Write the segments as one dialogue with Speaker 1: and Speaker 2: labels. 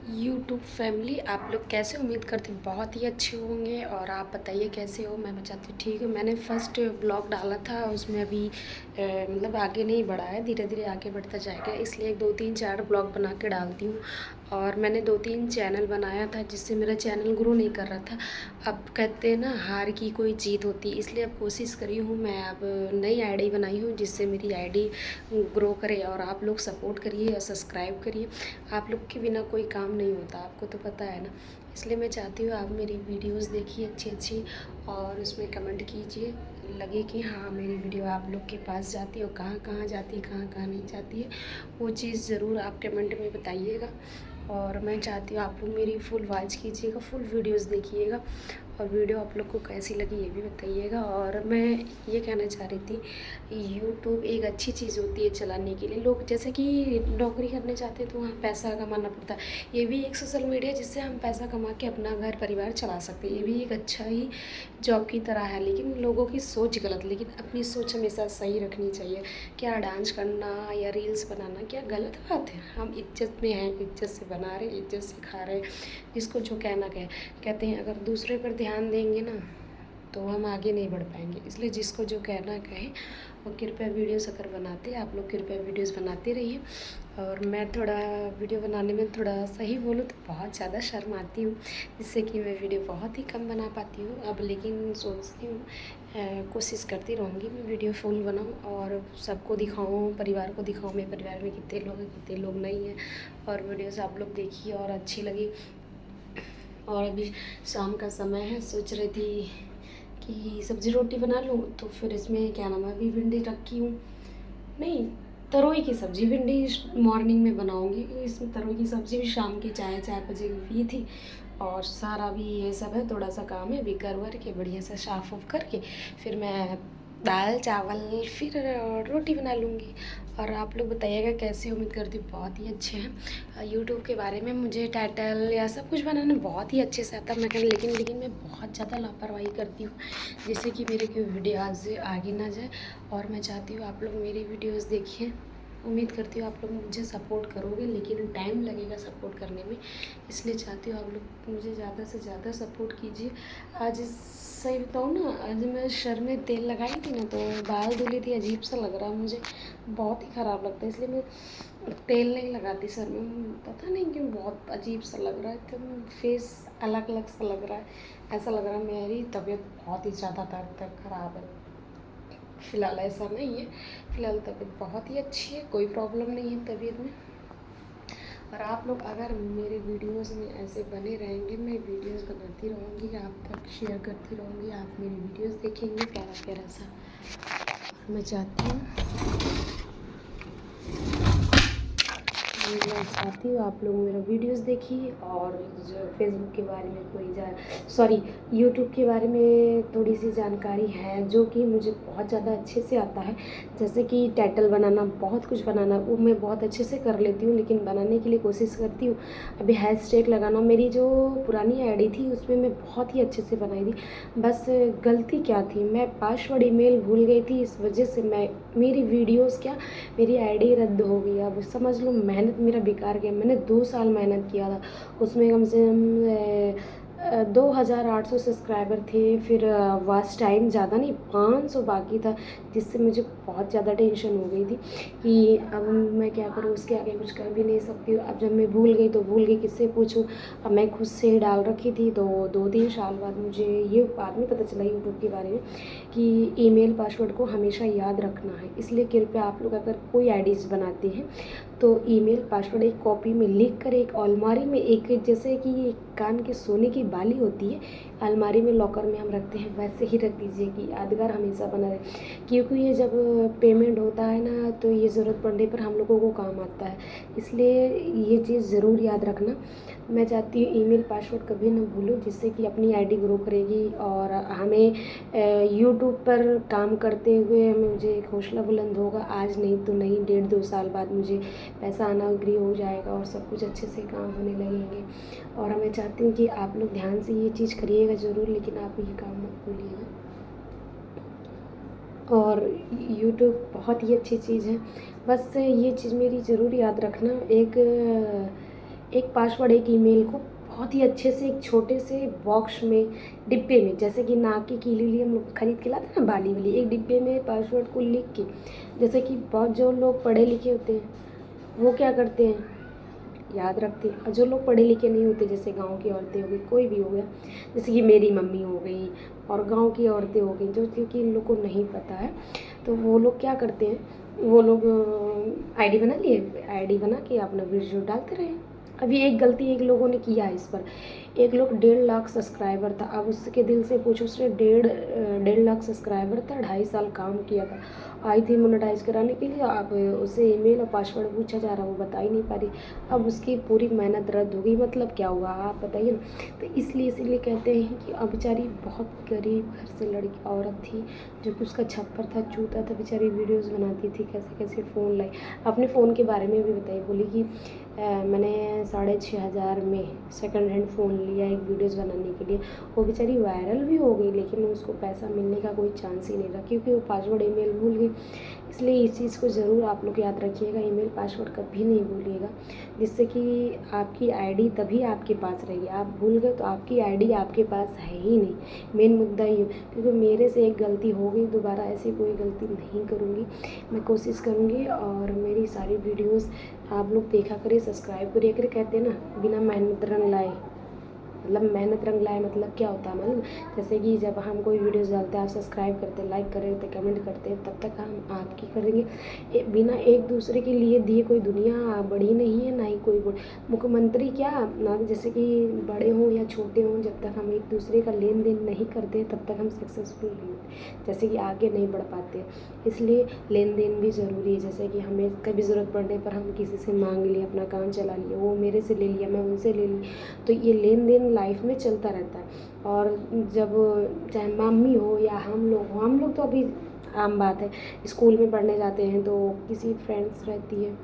Speaker 1: YouTube family, आप लोग कैसे? उम्मीद करती हूँ बहुत ही अच्छे होंगे। और आप बताइए कैसे हो? मैं बताती हूँ ठीक है। मैंने फ़र्स्ट ब्लॉग डाला था, उसमें अभी मतलब आगे नहीं बढ़ा है, धीरे धीरे आगे बढ़ता जाएगा, इसलिए 2 3 4 ब्लॉग बना के डालती हूँ। और मैंने 2 3 चैनल बनाया था जिससे मेरा चैनल ग्रो नहीं कर रहा था। अब कहते हैं ना, हार की कोई जीत होती है, इसलिए अब कोशिश करी हूँ मैं। अब नई आईडी बनाई हूँ जिससे मेरी आईडी ग्रो करे, और आप लोग सपोर्ट करिए और सब्सक्राइब करिए। आप लोग के बिना कोई काम नहीं होता, आपको तो पता है ना। इसलिए मैं चाहती हूँ आप मेरी वीडियोस देखिए अच्छी अच्छी, और उसमें कमेंट कीजिए, लगे कि हाँ मेरी वीडियो आप लोग के पास जाती है, और कहाँ कहाँ जाती है, कहाँ कहाँ नहीं जाती है, वो चीज़ ज़रूर आप कमेंट में बताइएगा। और मैं चाहती हूँ आप लोग मेरी फुल वॉच कीजिएगा, फुल वीडियोस देखिएगा, और वीडियो आप लोग को कैसी लगी ये भी बताइएगा। और मैं ये कहना चाह रही थी, यूट्यूब एक अच्छी चीज़ होती है चलाने के लिए। लोग जैसे कि नौकरी करने जाते हैं तो वहाँ पैसा कमाना पड़ता है, ये भी एक सोशल मीडिया जिससे हम पैसा कमा के अपना घर परिवार चला सकते हैं। ये भी एक अच्छा ही जॉब की तरह है, लेकिन लोगों की सोच गलत। लेकिन अपनी सोच हमेशा सही रखनी चाहिए। क्या डांस करना या रील्स बनाना क्या गलत बात है? हम इज्जत में हैं, इज्जत से बना रहे, इज्जत से खा रहे। जिसको जो कहना कहे। कहते हैं अगर दूसरे पर ध्यान देंगे ना तो हम आगे नहीं बढ़ पाएंगे। इसलिए जिसको जो कहना कहे, और कृपया वीडियोस अगर बनाते, आप लोग कृपया वीडियोस बनाते रहिए। और मैं थोड़ा वीडियो बनाने में थोड़ा सही बोलूँ तो बहुत ज़्यादा शर्म आती हूँ, जिससे कि मैं वीडियो बहुत ही कम बना पाती हूँ अब। लेकिन सोचती हूँ, कोशिश करती रहूँगी मैं वीडियो फुल बनाऊँ और सबको दिखाऊँ, परिवार को दिखाऊँ मेरे परिवार में कितने लोग हैं कितने लोग नहीं हैं। और वीडियोस आप लोग देखिए और अच्छी लगी। और अभी शाम का समय है, सोच रही थी कि सब्ज़ी रोटी बना लूँ, तो फिर इसमें क्या नाम है, अभी भिंडी रखी हूँ, नहीं, तरोई की सब्ज़ी। भिंडी मॉर्निंग में बनाऊँगी, इसमें तरोई की सब्ज़ी भी शाम की चाय 4 बजे की पी थी। और सारा भी ये सब है, थोड़ा सा काम है, अभी कर वर के बढ़िया से साफ़ उफ करके फिर मैं दाल चावल फिर रोटी बना लूँगी। और आप लोग बताइएगा कैसे? उम्मीद करती हूँ बहुत ही अच्छे हैं। यूट्यूब के बारे में मुझे टाइटल या सब कुछ बनाना बहुत ही अच्छे से आता है, मैं कहूँ, लेकिन मैं बहुत ज़्यादा लापरवाही करती हूँ, जिससे कि मेरे कोई वीडियो आज आगे ना जाए। और मैं चाहती हूँ आप लोग मेरी वीडियोज़ देखिए। उम्मीद करती हूँ आप लोग मुझे सपोर्ट करोगे, लेकिन टाइम लगेगा सपोर्ट करने में। इसलिए चाहती हूँ आप लोग मुझे ज़्यादा से ज़्यादा सपोर्ट कीजिए। आज सही बताऊँ ना, आज मैं सर में तेल लगाई थी ना, तो बाल धुली थी, अजीब सा लग रहा मुझे, बहुत ही ख़राब लगता है, इसलिए मैं तेल नहीं लगाती सर में। पता नहीं क्यों बहुत अजीब सा लग रहा है, एकदम फेस अलग अलग सा लग रहा है। ऐसा लग रहा है मेरी तबीयत बहुत ही ज़्यादा तक ख़राब है। फ़िलहाल ऐसा नहीं है, फ़िलहाल तबीयत बहुत ही अच्छी है, कोई प्रॉब्लम नहीं है तबीयत में। और आप लोग अगर मेरे वीडियोस में ऐसे बने रहेंगे, मैं वीडियोस बनाती रहूँगी, आप तक शेयर करती रहूँगी, आप मेरी वीडियोस देखेंगे प्यारा प्यारा सा। मैं चाहती हूँ, मैं चाहती हूँ आप लोग मेरा वीडियोस देखिए। और जो फेसबुक के बारे में सॉरी, यूट्यूब के बारे में थोड़ी सी जानकारी है जो कि मुझे बहुत ज़्यादा अच्छे से आता है। जैसे कि टाइटल बनाना, बहुत कुछ बनाना, वो मैं बहुत अच्छे से कर लेती हूँ, लेकिन बनाने के लिए कोशिश करती हूँ। अभी हैशटैग लगाना, मेरी जो पुरानी आईडी थी उसमें मैं बहुत ही अच्छे से बनाई थी। बस गलती क्या थी, मैं पासवर्ड ईमेल भूल गई थी, इस वजह से मेरी वीडियोस क्या, मेरी आईडी रद्द हो गई। अब समझ लो मेहनत मेरा बेकार गया। मैंने 2 साल मेहनत किया था उसमें, कम से कम 2800 सब्सक्राइबर थे। फिर वॉच टाइम ज़्यादा नहीं, 500 बाकी था, जिससे मुझे बहुत ज़्यादा टेंशन हो गई थी कि अब मैं क्या करूँ, उसके आगे कुछ कर भी नहीं सकती हूँ। अब जब मैं भूल गई तो भूल गई, किससे पूछूँ। अब मैं खुद से डाल रखी थी, तो 2 3 साल बाद मुझे ये बाद में पता चला यूट्यूब के बारे में कि ईमेल पासवर्ड को हमेशा याद रखना है। इसलिए कृपया आप लोग अगर कोई आईडीज़ बनाते हैं तो ईमेल पासवर्ड एक कॉपी में लिख कर, एक अलमारी में, एक जैसे कि कान के सोने की बाली होती है, अलमारी में लॉकर में हम रखते हैं, वैसे ही रख दीजिए कि यादगार हमेशा बना रहे। क्योंकि ये जब पेमेंट होता है ना, तो ये ज़रूरत पड़ने पर हम लोगों को काम आता है। इसलिए ये चीज़ ज़रूर याद रखना। मैं चाहती हूँ ईमेल पासवर्ड कभी ना भूलो, जिससे कि अपनी आईडी ग्रो करेगी। और हमें यूट्यूब पर काम करते हुए हमें मुझे एक हौसला बुलंद होगा, आज नहीं तो नहीं, 1.5 2 साल बाद मुझे पैसा आना ग्री हो जाएगा और सब कुछ अच्छे से काम होने लगेंगे। और मैं चाहती हूँ कि आप लोग ध्यान से ये चीज़ करिएगा ज़रूर, लेकिन आप ये काम मत भूलिएगा। और यूट्यूब बहुत ही अच्छी चीज़ है, बस ये चीज़ मेरी ज़रूर याद रखना। एक पासवर्ड एक ईमेल को बहुत ही अच्छे से एक छोटे से बॉक्स में, डिब्बे में, जैसे कि नाक की कीली लिए हम लोग खरीद के लाते हैं ना बाली वाली, एक डिब्बे में पासवर्ड को लिख के, जैसे कि बहुत जो लोग पढ़े लिखे होते हैं वो क्या करते हैं, याद रखते हैं, और जो लोग पढ़े लिखे नहीं होते, जैसे गांव की औरतें हो गई, कोई भी हो गया, जैसे कि मेरी मम्मी हो गई और गांव की औरतें हो गई, जो क्योंकि इन लोग को नहीं पता है, तो वो लोग क्या करते हैं, वो लोग आईडी बना लिए, आईडी बना के अपना वीडियो डालते रहे। अभी एक गलती एक लोगों ने किया है इस पर, एक लोग 1.5 लाख सब्सक्राइबर था, अब उसके दिल से पूछो, उसने 1.5 लाख सब्सक्राइबर था, 2.5 साल काम किया था, आई थी मोनेटाइज कराने के लिए, अब उससे ईमेल और पासवर्ड पूछा जा रहा, वो बता ही नहीं पा रही, अब उसकी पूरी मेहनत रद्द हो गई, मतलब क्या हुआ आप बताइए ना। तो इसीलिए कहते हैं कि अब बेचारी बहुत गरीब घर से लड़की औरत थी, जो कि उसका छप्पर था, चूता था, बेचारी वीडियोज़ बनाती थी, कैसे कैसे फ़ोन लाई, अपने फ़ोन के बारे में भी बताई, बोली कि मैंने 6,500 में सेकंड हैंड फ़ोन लिया एक वीडियोज़ बनाने के लिए, वो बेचारी वायरल भी हो गई, लेकिन उसको पैसा मिलने का कोई चांस ही नहीं रहा, क्योंकि वो पासवर्ड ईमेल भूल गई। इसलिए इस चीज़ को ज़रूर आप लोग याद रखिएगा, ईमेल पासवर्ड कभी नहीं भूलिएगा, जिससे कि आपकी आईडी तभी आपके पास रहेगी, आप भूल गए तो आपकी आईडी आपके पास है ही नहीं, मेन मुद्दा ये, क्योंकि मेरे से एक गलती हो गई, दोबारा ऐसी कोई गलती नहीं करूँगी, मैं कोशिश करूँगी, और मेरी सारी वीडियोज़ आप लोग देखा करिए, सब्सक्राइब करिए करिए, कहते हैं ना बिना मेहनत रंग लाए, मतलब मेहनत रंग लाए मतलब क्या होता है, मतलब जैसे कि जब हम कोई वीडियोस डालते हैं, आप सब्सक्राइब करते हैं, लाइक कर रहे होते, कमेंट करते हैं, तब तक हम आपकी करेंगे, बिना एक दूसरे के लिए दिए कोई दुनिया बड़ी नहीं है, ना ही कोई मुख्यमंत्री क्या ना, जैसे कि बड़े हों या छोटे हों, जब तक हम एक दूसरे का लेन देन नहीं करते तब तक हम सक्सेसफुल नहीं होते, जैसे कि आगे नहीं बढ़ पाते, इसलिए लेन देन भी ज़रूरी है, जैसे कि हमें कभी ज़रूरत पड़ने पर हम किसी से मांग लिए, अपना काम चला लिया, वो मेरे से ले लिया, मैं उनसे ले ली, तो ये लेन देन लाइफ में चलता रहता है। और जब चाहे मम्मी हो या हम लोग तो अभी आम बात है, स्कूल में पढ़ने जाते हैं तो किसी फ्रेंड्स रहती है,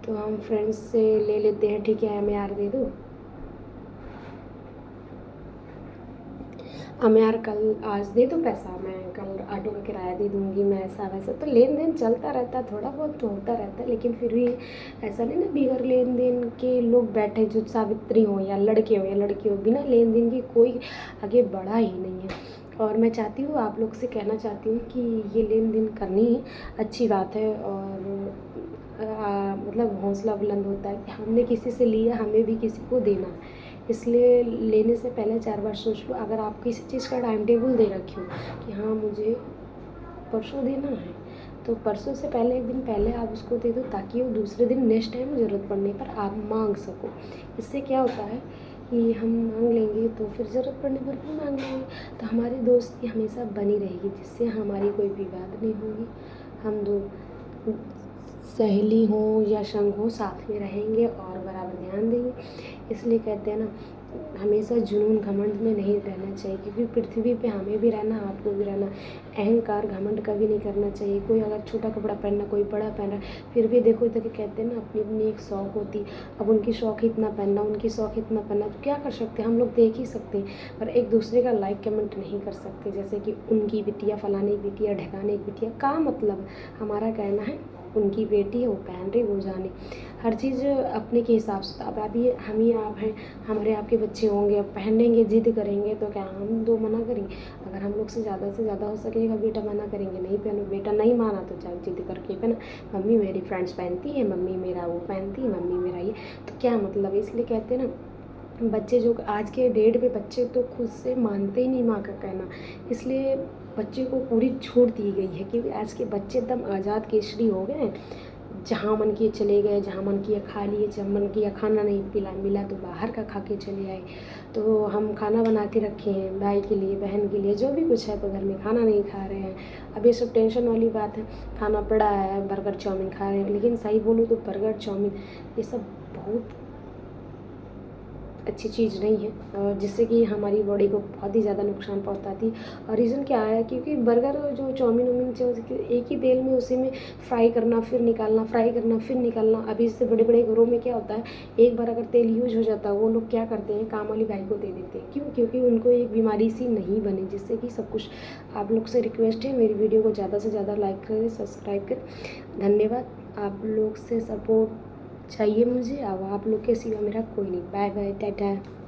Speaker 1: तो हम फ्रेंड्स से ले लेते हैं, ठीक है हमें यार दे दो, हमें यार कल आज दे दो पैसा, मैं कल ऑटो का किराया दे दूँगी, मैं ऐसा वैसा, तो लेन देन चलता रहता है, थोड़ा बहुत तो होता रहता है, लेकिन फिर भी ऐसा नहीं ना बिगड़ लेन देन के लोग बैठे, जो सावित्री हों या लड़के हों या लड़की हो, बिना लेन देन की कोई आगे बढ़ा ही नहीं है। और मैं चाहती हूँ, आप लोग से कहना चाहती हूँ कि ये लेन देन करनी अच्छी बात है, और मतलब हौसला बुलंद होता है कि हमने किसी से लिया, हमें भी किसी को देना है, इसलिए लेने से पहले 4 बार सोच लो। अगर आप किसी चीज़ का टाइम टेबल दे रखी हो कि हाँ मुझे परसों देना है, तो परसों से पहले एक दिन पहले आप उसको दे दो, ताकि वो दूसरे दिन नेक्स्ट टाइम ज़रूरत पड़ने पर आप मांग सको। इससे क्या होता है कि हम मांग लेंगे तो फिर ज़रूरत पड़ने पर भी मांग लेंगे, तो हमारी दोस्ती हमेशा बनी रहेगी, जिससे हमारी कोई विवाद नहीं होगी, हम दो सहेली हो या संग हो साथ में रहेंगे और बराबर ध्यान देंगे। इसलिए कहते हैं ना, हमेशा जुनून घमंड में नहीं रहना चाहिए, क्योंकि पृथ्वी पे हमें भी रहना, आपको भी रहना, अहंकार घमंड कभी नहीं करना चाहिए। कोई अगर छोटा कपड़ा पहनना, कोई बड़ा पहन रहा है, फिर भी देखो तो कहते हैं ना अपनी अपनी एक शौक़ होती, अब उनकी शौक़ इतना पहनना, उनकी शौक़ इतना पहनना, तो क्या कर सकते हैं, हम लोग देख ही सकते हैं, पर एक दूसरे का लाइक कमेंट नहीं कर सकते, जैसे कि उनकी बिटिया, फलाने की बिटिया, ढकाने की बिटिया, का मतलब हमारा कहना है उनकी बेटी है, वो पहन रही, वो जाने, हर चीज़ अपने के हिसाब से। अब अभी हम ही आप हैं, हमारे आपके बच्चे होंगे, अब पहनेंगे, जिद करेंगे, तो क्या हम दो मना करेंगे? अगर हम लोग से ज़्यादा हो सकेगा बेटा मना करेंगे, नहीं पहनो, बेटा नहीं माना तो चाहे जिद करके पहना, मम्मी मेरी फ्रेंड्स पहनती है, मम्मी मेरा वो पहनती है, मम्मी मेरा ये, तो क्या मतलब? इसलिए कहते हैं ना, बच्चे जो आज के डेट पे बच्चे तो खुद से मानते ही नहीं माँ का कहना, इसलिए बच्चे को पूरी छूट दी गई है, क्योंकि आज के बच्चे एकदम आज़ाद केसरी हो गए हैं, जहाँ मन किए चले गए, जहाँ मन किया खा लिए, जब मन किया खाना नहीं पिला मिला तो बाहर का खा के चले आए। तो हम खाना बना के रखे हैं भाई के लिए, बहन के लिए, जो भी कुछ है, तो घर में खाना नहीं खा रहे हैं। अब ये सब टेंशन वाली बात है, खाना पड़ा है, बर्गर चाउमीन खा रहे हैं, लेकिन सही बोलूँ तो बर्गर चाउमीन ये सब बहुत अच्छी चीज़ नहीं है, और जिससे कि हमारी बॉडी को बहुत ही ज़्यादा नुकसान पहुंचाती है। और रीज़न क्या है, क्योंकि बर्गर जो चाउमीन वाउमीन जो एक ही तेल में उसी में फ्राई करना फिर निकालना, फ्राई करना फिर निकालना। अभी इससे बड़े बड़े घरों में क्या होता है, एक बार अगर तेल यूज हो जाता है, वो लोग क्या करते हैं, काम वाली भाई को दे देते हैं, क्यों? क्योंकि उनको एक बीमारी सी नहीं बने, जिससे कि सब कुछ। आप लोग से रिक्वेस्ट है, मेरी वीडियो को ज़्यादा से ज़्यादा लाइक करें, सब्सक्राइब करें। धन्यवाद। आप लोग से सपोर्ट चाहिए मुझे। अब आप लोग के सिवा मेरा कोई नहीं। Bye bye, Tata.